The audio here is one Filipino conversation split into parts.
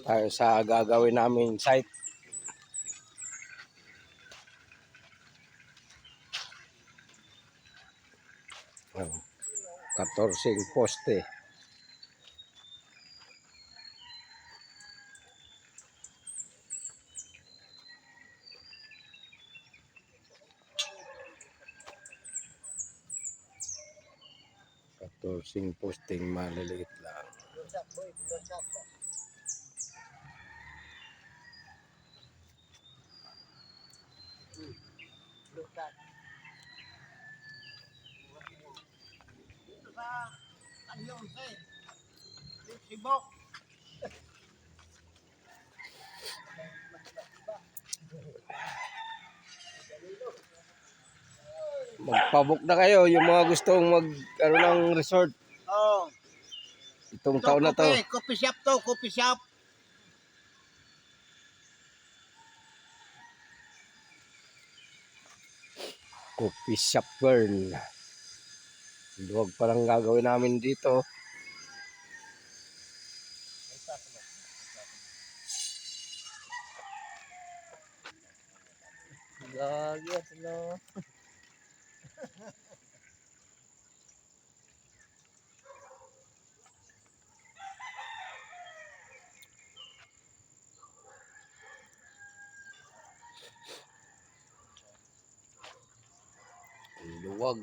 tayo sa gagawin namin site. Oh, 14 poste. Sing posting maliliit lang. Magpabook na kayo yung mga gustong mag ng resort. Oh. Itong taon na to. Coffee shop to, coffee shop. Coffee shop burn. Luwag parang gagawin namin dito. Gagi at no. Luwag.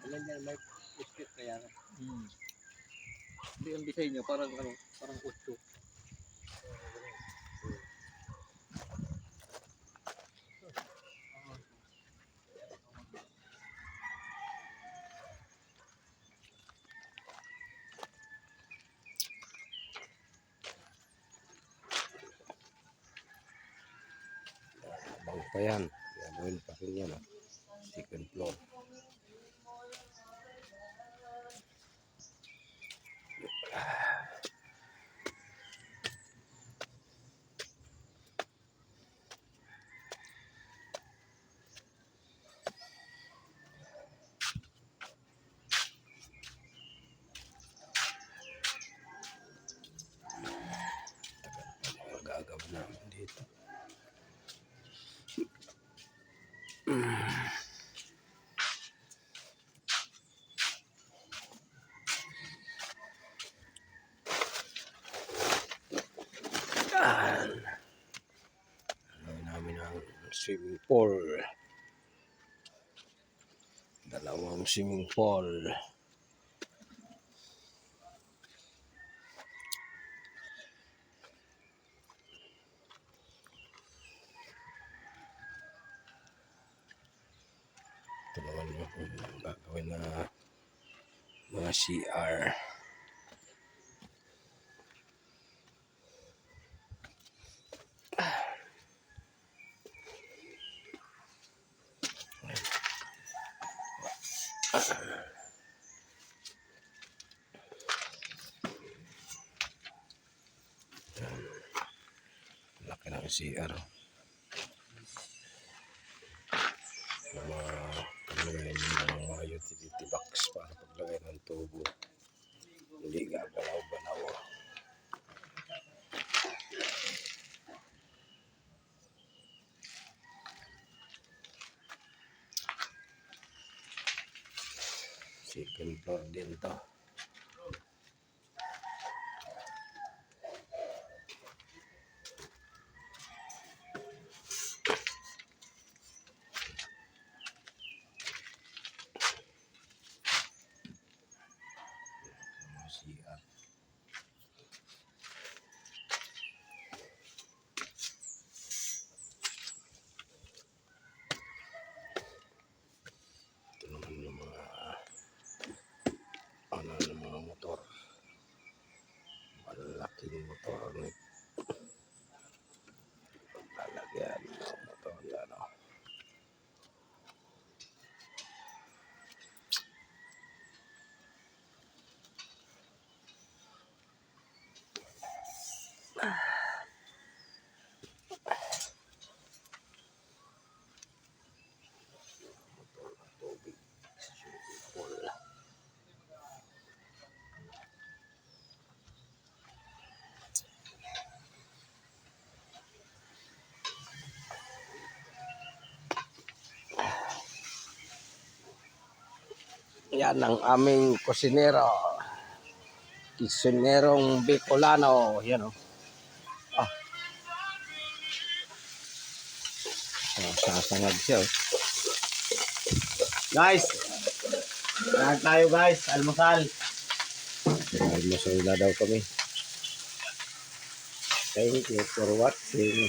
Alam niya, may biscuit kaya. Hindi ang design niya, parang ano, parang utso. Abang pa yan. Gagawin pa rin yan. Second floor. Gagawin namin dito. Gagawin namin ang swimming pool. Dalawang swimming pool. Ito naman yung gagawin na mga CR. Laki ng CR. Paglagay ng mga utility box para paglagay ng tubo. Hindi gagalaw-galaw. Second floor din to. CR. Ito naman yung mga ng mga motor. Malaking motor. Lalagyan ng motor yan. Yan ang aming kusinero. Kusinerong Bicolano. Yan o. Ah. Sasangag siya. Oh. Guys. Lahat tayo guys. Almusal. Almusal na daw kami. Thank you for watching.